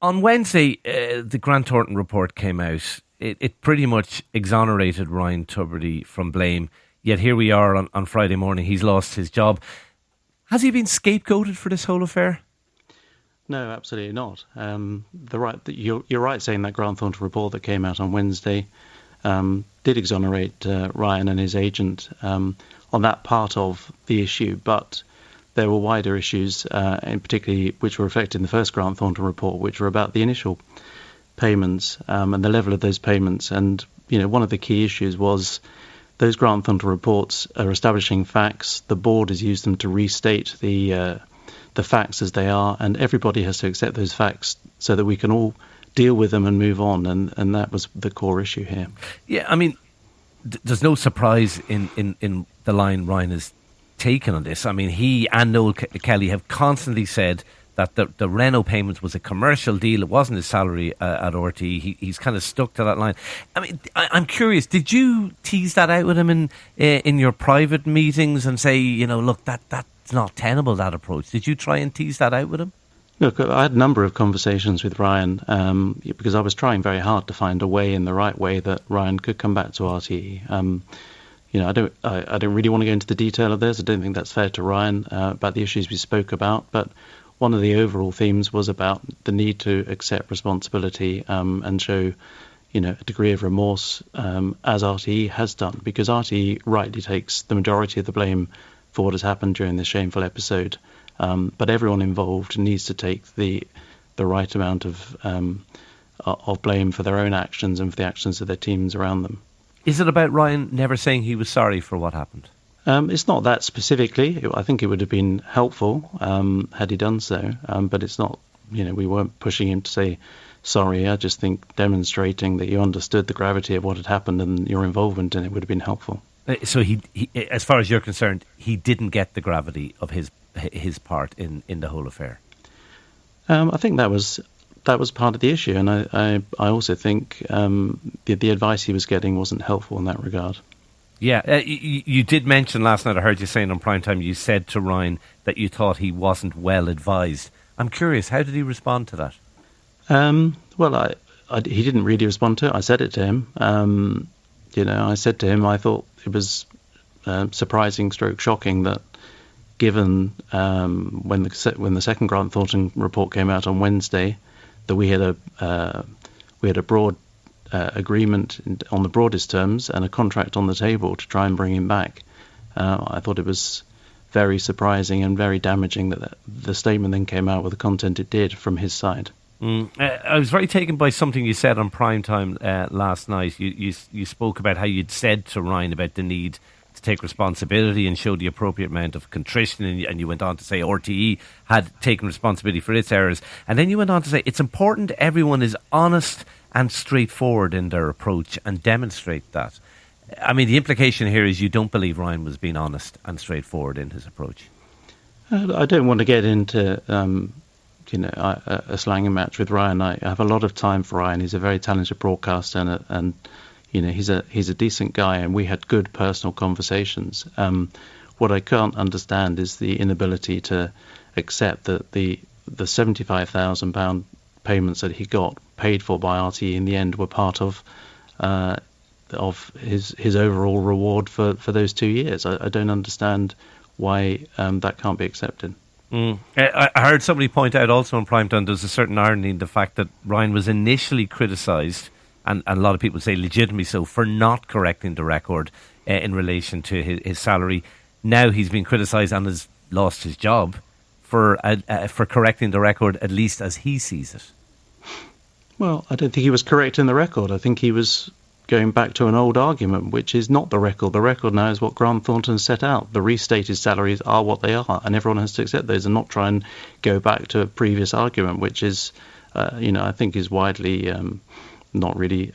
On Wednesday, the Grant Thornton report came out. It pretty much exonerated Ryan Tubridy from blame. Yet here we are on Friday morning. He's lost his job. Has he been scapegoated for this whole affair? No, absolutely not. You're right saying that Grant Thornton report that came out on Wednesday did exonerate Ryan and his agent on that part of the issue, but there were wider issues, in particularly which were reflected in the first Grant Thornton report, which were about the initial payments and the level of those payments. And one of the key issues was those Grant Thornton reports are establishing facts. The board has used them to restate the facts as they are, and everybody has to accept those facts so that we can all deal with them and move on. And that was the core issue here. Yeah, I mean, there's no surprise in the line Ryan has taken on this. I mean, he and Noel Kelly have constantly said that the Renault payment was a commercial deal. It wasn't his salary at RTÉ. He's kind of stuck to that line. I mean, I'm curious, did you tease that out with him in your private meetings and say, look, that's not tenable, that approach? Did you try and tease that out with him? Look, I had a number of conversations with Ryan because I was trying very hard to find a way, in the right way, that Ryan could come back to RTÉ. I don't really want to go into the detail of this. I don't think that's fair to Ryan about the issues we spoke about. But one of the overall themes was about the need to accept responsibility and show, a degree of remorse, as RTÉ has done, because RTÉ rightly takes the majority of the blame for what has happened during this shameful episode. But everyone involved needs to take the right amount of blame for their own actions and for the actions of their teams around them. Is it about Ryan never saying he was sorry for what happened? It's not that specifically. I think it would have been helpful had he done so, but it's not, we weren't pushing him to say sorry. I just think demonstrating that you understood the gravity of what had happened and your involvement in it would have been helpful. So he as far as you're concerned, he didn't get the gravity of his part in the whole affair? I think that was part of the issue, and I also think the advice he was getting wasn't helpful in that regard. Yeah, you did mention last night, I heard you saying on Primetime, you said to Ryan that you thought he wasn't well advised. I'm curious, how did he respond to that? Well, he didn't really respond to it. I said it to him. I said to him I thought it was surprising / shocking that given when the second Grant Thornton report came out on Wednesday, that we had a broad agreement on the broadest terms and a contract on the table to try and bring him back. I thought it was very surprising and very damaging that the statement then came out with the content it did from his side. I was very taken by something you said on Primetime last night. You spoke about how you'd said to Ryan about the need to take responsibility and show the appropriate amount of contrition, and you went on to say RTÉ had taken responsibility for its errors, and then you went on to say it's important everyone is honest and straightforward in their approach and demonstrate that. I mean, the implication here is you don't believe Ryan was being honest and straightforward in his approach. I don't want to get into a slanging match with Ryan. I have a lot of time for Ryan. He's a very talented broadcaster and he's a decent guy, and we had good personal conversations. What I can't understand is the inability to accept that the £75,000 payments that he got paid for by RTÉ in the end were part of his overall reward for those 2 years. I don't understand why that can't be accepted. I heard somebody point out also on Primetime there's a certain irony in the fact that Ryan was initially criticised, and a lot of people say legitimately so, for not correcting the record in relation to his salary. Now he's been criticised and has lost his job for correcting the record, at least as he sees it. Well, I don't think he was correcting the record. I think he was going back to an old argument, which is not the record. The record now is what Grant Thornton set out. The restated salaries are what they are, and everyone has to accept those and not try and go back to a previous argument, which is, I think is widely not really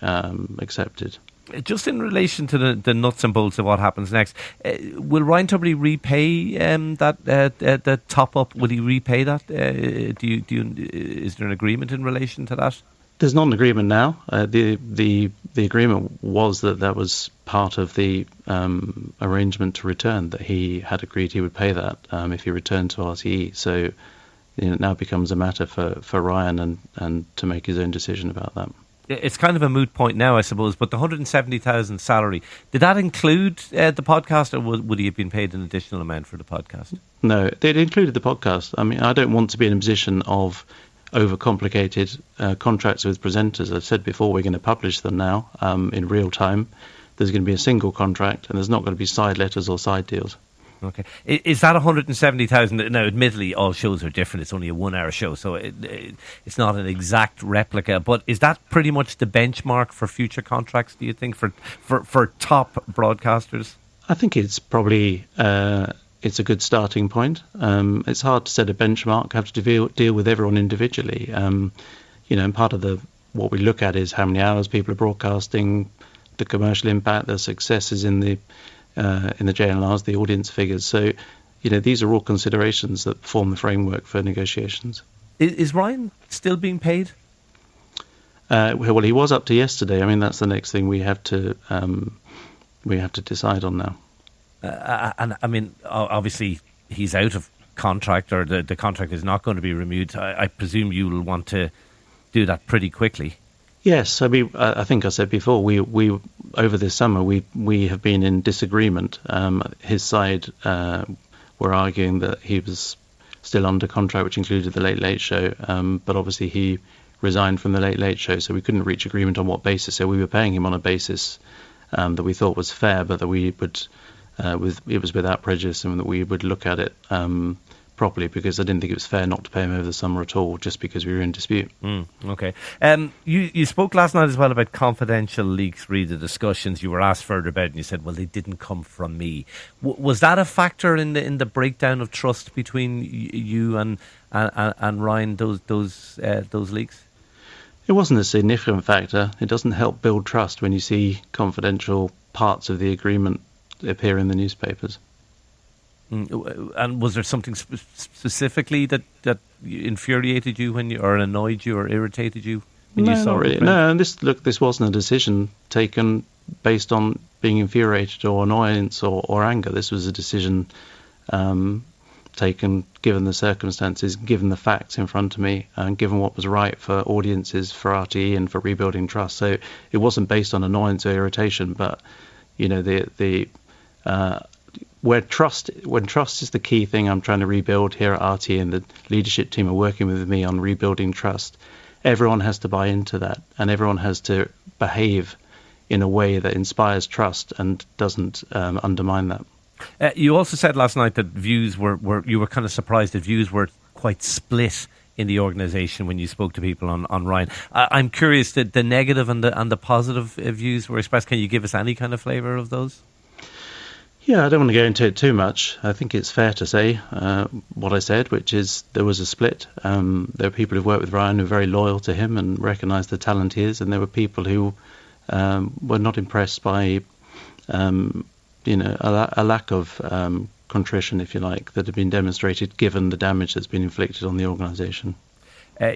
accepted. Just in relation to the nuts and bolts of what happens next, will Ryan Tubridy repay the top up? Will he repay that? Is there an agreement in relation to that? There's not an agreement now. The agreement was that was part of the arrangement to return, that he had agreed he would pay that if he returned to RTÉ. So it now becomes a matter for Ryan and to make his own decision about that. It's kind of a moot point now, I suppose, but the 170,000 salary, did that include the podcast, or would he have been paid an additional amount for the podcast? No, it included the podcast. I mean, I don't want to be in a position of overcomplicated contracts with presenters. I've said before, we're going to publish them now in real time. There's going to be a single contract, and there's not going to be side letters or side deals. Okay. Is that 170,000? Now, admittedly, all shows are different. It's only a 1 hour show, so it's not an exact replica. But is that pretty much the benchmark for future contracts, do you think, for top broadcasters? I think it's probably it's a good starting point. It's hard to set a benchmark. You have to deal with everyone individually. And part of what we look at is how many hours people are broadcasting, the commercial impact, the successes in the JNLRs, the audience figures. So, these are all considerations that form the framework for negotiations. Is Ryan still being paid? Well, he was up to yesterday. I mean, that's the next thing we have to decide on now. And I mean, obviously, he's out of contract, or the contract is not going to be renewed. I presume you will want to do that pretty quickly. Yes, I mean, I think I said before, we over this summer we have been in disagreement. His side were arguing that he was still under contract, which included the Late Late Show, but obviously he resigned from the Late Late Show, so we couldn't reach agreement on what basis. So we were paying him on a basis that we thought was fair, but that we would, it was without prejudice, and that we would look at it properly, because I didn't think it was fair not to pay him over the summer at all, just because we were in dispute. Okay. You spoke last night as well about confidential leaks, read the discussions. You were asked further about it, and you said, well, they didn't come from me. Was that a factor in the breakdown of trust between you and Ryan, those leaks? It wasn't a significant factor. It doesn't help build trust when you see confidential parts of the agreement appear in the newspapers. And was there something specifically that infuriated you or annoyed you or irritated you when you saw not really. it? No, and this wasn't a decision taken based on being infuriated or annoyance or anger. This was a decision taken given the circumstances, given the facts in front of me, and given what was right for audiences, for RTÉ, and for rebuilding trust. So it wasn't based on annoyance or irritation, but when trust is the key thing I'm trying to rebuild here at RTÉ, and the leadership team are working with me on rebuilding trust, everyone has to buy into that, and everyone has to behave in a way that inspires trust and doesn't undermine that. You also said last night that views you were kind of surprised that views were quite split in the organisation when you spoke to people on Ryan. I'm curious that the negative and the positive views were expressed. Can you give us any kind of flavour of those? Yeah, I don't want to go into it too much. I think it's fair to say what I said, which is there was a split. There are people who've worked with Ryan who are very loyal to him and recognise the talent he is, and there were people who were not impressed by a lack of contrition, if you like, that had been demonstrated given the damage that's been inflicted on the organisation.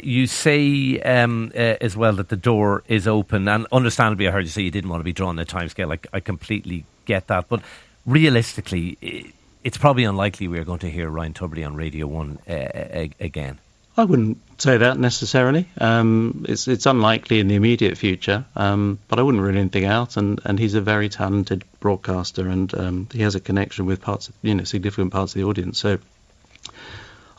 You say as well that the door is open, and understandably I heard you say you didn't want to be drawn a timescale. I completely get that, but realistically, it's probably unlikely we're going to hear Ryan Tubridy on Radio 1 again. I wouldn't say that necessarily. It's unlikely in the immediate future, but I wouldn't rule anything out. And he's a very talented broadcaster, and he has a connection with significant parts of the audience. So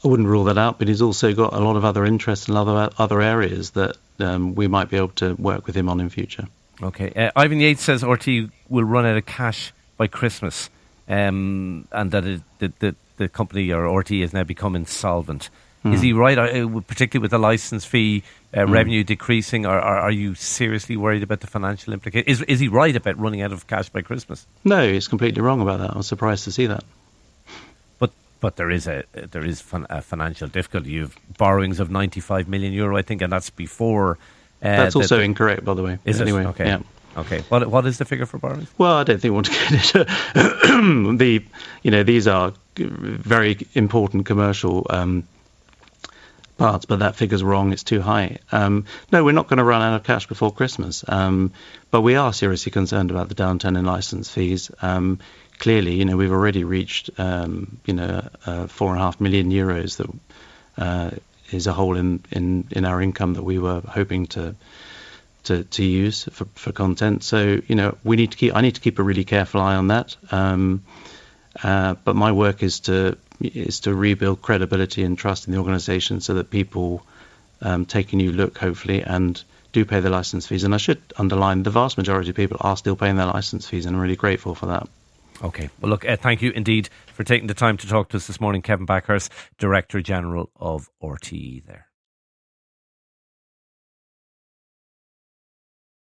I wouldn't rule that out. But he's also got a lot of other interests in other areas that we might be able to work with him on in future. Okay. Ivan Yates says RTÉ will run out of cash by Christmas, and that the company or RTÉ has now become insolvent. Is he right, particularly with the licence fee revenue decreasing? Are you seriously worried about the financial implications? Is he right about running out of cash by Christmas? No, he's completely wrong about that. I was surprised to see that. But there is a financial difficulty. You have borrowings of €95 million, I think, and that's before. That's also incorrect, by the way. Is anyway, it? Okay. Yeah. Okay. What is the figure for borrowings? Well, I don't think we want to get into these are very important commercial parts, but that figure's wrong. It's too high. No, we're not going to run out of cash before Christmas, but we are seriously concerned about the downturn in licence fees. Clearly, we've already reached €4.5 million that is a hole in our income that we were hoping to use for content. So I need to keep a really careful eye on that. But my work is to rebuild credibility and trust in the organisation so that people take a new look, hopefully, and do pay the licence fees. And I should underline, the vast majority of people are still paying their licence fees, and I'm really grateful for that. Okay. Well, look, thank you indeed for taking the time to talk to us this morning, Kevin Bakhurst, Director General of RTÉ there.